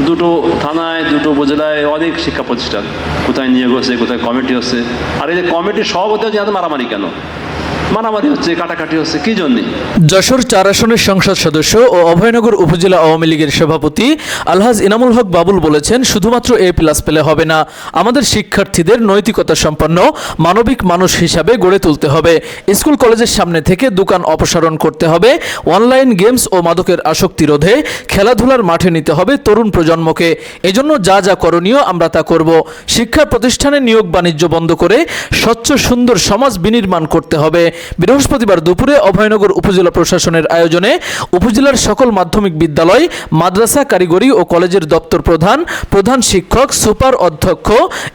দুটো থানায়, দুটো উপজেলায় অনেক শিক্ষা প্রতিষ্ঠান, কোথায় নিয়োগ হচ্ছে, কোথায় কমিটি হচ্ছে। আর এই যে কমিটির সভাপতি হচ্ছে, এত মারামারি কেন? মারামারি হচ্ছে, কাটাকাটি হচ্ছে, কি জন্যে? যশোর 4 আসনের সংসদ সদস্য ও অভয়নগর উপজেলা আওয়ামী লীগের সভাপতি আলহাজ ইনামুল হক বাবুল বলেছেন, শুধুমাত্র A+ পেলে হবে না, আমাদের শিক্ষার্থীদের নৈতিকতা সম্পন্ন মানবিক মানুষ হিসাবে গড়ে তুলতে হবে। স্কুল কলেজের সামনে থেকে দোকান অপসারণ করতে হবে। অনলাইন গেমস ও মাদকের আসক্তি রোধে খেলাধুলার মাঠে নিতে হবে তরুণ প্রজন্মকে। এজন্য যা যা করণীয় আমরা তা করব। শিক্ষা প্রতিষ্ঠানে নিয়োগ বাণিজ্য বন্ধ করে স্বচ্ছ সুন্দর সমাজ বিনির্মাণ করতে হবে। বৃহস্পতিবার দুপুরে অভয়নগর উপজেলা প্রশাসনের আয়োজনে উপজেলার সকল মাধ্যমিক বিদ্যালয়, মাদ্রাসা, কারিগরি ও কলেজের দপ্তর প্রধান, প্রধান শিক্ষক, সুপার অধ্যক্ষ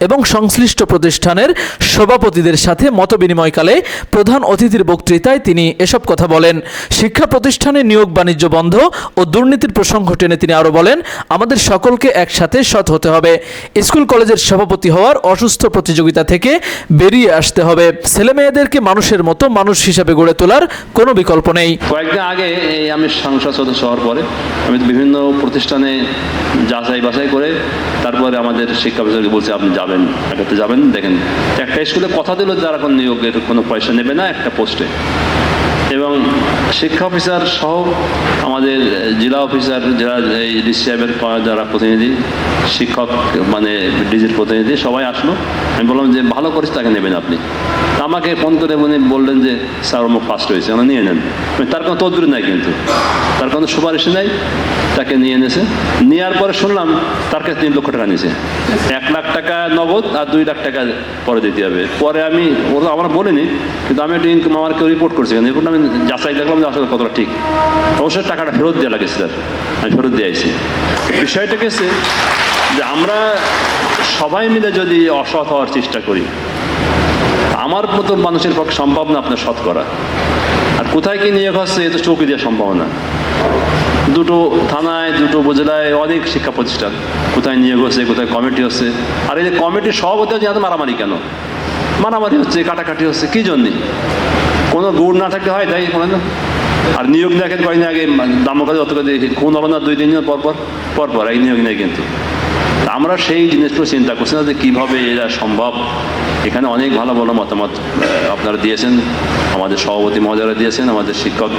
এবং সংশ্লিষ্ট প্রতিষ্ঠানের সভাপতিদের সাথে মতবিনিময়কালে প্রধান অতিথির বক্তৃতায় তিনি এসব কথা বলেন। শিক্ষা প্রতিষ্ঠানে নিয়োগ বাণিজ্য বন্ধ ও দুর্নীতির প্রসঙ্গ টেনে তিনি আরও বলেন, আমাদের সকলকে একসাথে সৎ হতে হবে। স্কুল কলেজের সভাপতি হওয়ার অসুস্থ প্রতিযোগিতা থেকে বেরিয়ে আসতে হবে। ছেলেমেয়েদেরকে মানুষের মতো মানুষ হিসাবে গড়ে তোলার কোনো বিকল্প নেই। কয়েকদিন আগে আমি সংসদ সদস্য হওয়ার পরে আমি বিভিন্ন প্রতিষ্ঠানে যাচাই বাছাই করে তারপরে আমাদের শিক্ষা অফিসারকে বলছি, আপনি যাবেন, এটাতে যাবেন, দেখেন একটা স্কুলে কথা দিল যারা এখন নিয়োগের কোনো পয়সা নেবে না একটা পোস্টে, এবং শিক্ষা অফিসার সহ আমাদের জেলা অফিসার, যারা এই ডিসি সাহেবের যারা প্রতিনিধি, শিক্ষক মানে ডিজির প্রতিনিধি সবাই আসলো। আমি বললাম যে ভালো করেছে, তাকে নেবেন আপনি। আমাকে ফোন করে উনি বললেন যে স্যার অমুক ফার্স্ট হয়েছে, আমরা নিয়ে নেন। তার কোনো তদবির নাই, কিন্তু তার কোনো সুপারিশ নাই, তাকে নিয়ে এনেছে। নেওয়ার পরে শুনলাম তার কাছে 3 লক্ষ টাকা নিয়েছে। 1 লাখ টাকা নগদ আর 2 লাখ টাকা পরে দিতে হবে। পরে আমি ওরা আমার বলিনি, কিন্তু আমি একটা ইনকাম আমাকে রিপোর্ট করছি, রিপোর্ট আমি যাচাই দেখলাম যে আসলে কতটা ঠিক। অবশ্যই টাকাটা ফেরত দেওয়া লাগে স্যার, আমি ফেরত দিয়ে আইছি। বিষয়টা গেছে যে আমরা সবাই মিলে যদি অসৎ হওয়ার চেষ্টা করি, আমার মতো মানুষের পক্ষে সম্ভব না আপনার সৎ করা। আর কোথায় কি নিয়োগ হচ্ছে এ তো চৌকি দেওয়া সম্ভব না। দুটো থানায়, দুটো উপজেলায় অনেক শিক্ষা প্রতিষ্ঠান, কোথায় নিয়োগ হচ্ছে, কোথায় কমিটি হচ্ছে। আর এই যে কমিটির সভাপতি হচ্ছে, এত মারামারি কেন? মারামারি হচ্ছে, কাটাকাটি হচ্ছে, কি জন্যে? কোনো গুড় না থাকলে হয়, তাই বলেন না? আর নিয়োগ দেখেন কয়েকদিন আগে দামকালে যত খুন হলো না 2-3 দিন পর পর এই নিয়োগ নেই। কিন্তু আমরা সেই জিনিসগুলো চিন্তা করছি না যে কীভাবে এরা সম্ভব। এখানে অনেক ভালো ভালো মতামত আপনারা দিয়েছেন, আমাদের সভাপতি মহোদয়রা দিয়েছেন, আমাদের শিক্ষক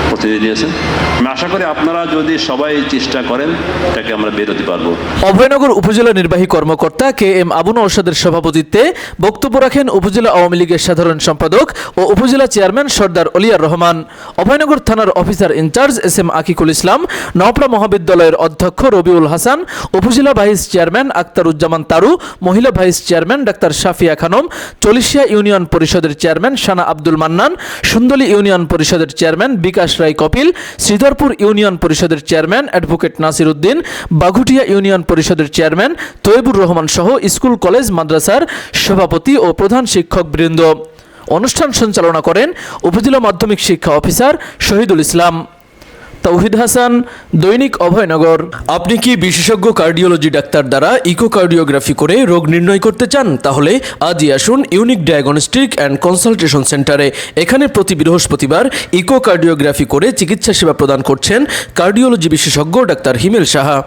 প্রতিনিধি দিয়েছেন। আমি আশা করি আপনারা যদি সবাই চেষ্টা করেন, এটাকে আমরা বেরোতে পারবো। অভয়নগর উপজেলা নির্বাহী কর্মকর্তা KM আবু নওশাদের সভাপতিত্বে বক্তব্য রাখেন উপজেলা আওয়ামী লীগের সাধারণ সম্পাদক ও উপজেলা চেয়ারম্যান সর্দার অলিয়ার রহমান, অভয়নগর থানার অফিসার ইনচার্জ SM আকিকুল ইসলাম, নওপড়া মহাবিদ্যালয়ের অধ্যক্ষ রবিউল হাসান, উপজেলা ভাইস চেয়ারম্যান আক্তারুজ্জামান তারু, মহিলা vice chairman doctor Shafia Khanam, Cholishia union পরিষদের চেয়ারম্যান শানা আব্দুল মান্নান, সুন্দলী ইউনিয়ন পরিষদের চেয়ারম্যান বিকাশ রায় কপিল, শ্রীধরপুর ইউনিয়ন পরিষদের chairman advocate Nasir Uddin, Baghutia union পরিষদের চেয়ারম্যান তৈবুর রহমান সহ স্কুল কলেজ মাদ্রাসার সভাপতি ও প্রধান শিক্ষকবৃন্দ। অনুষ্ঠান সঞ্চালনা করেন উপজেলা মাধ্যমিক শিক্ষা অফিসার শহীদুল ইসলাম। তৌহিদ হাসান, দৈনিক অভয়নগর। আপনি কি বিশেষজ্ঞ কার্ডিওলজি ডাক্তার দ্বারা ইকোকার্ডিওগ্রাফি করে রোগ নির্ণয় করতে চান? তাহলে আজই আসুন ইউনিক ডায়াগনস্টিক অ্যান্ড কনসালটেশন সেন্টারে। এখানে প্রতি বৃহস্পতিবার ইকোকার্ডিওগ্রাফি করে চিকিৎসা সেবা প্রদান করছেন কার্ডিওলজি বিশেষজ্ঞ ডাক্তার হিমেল সাহা।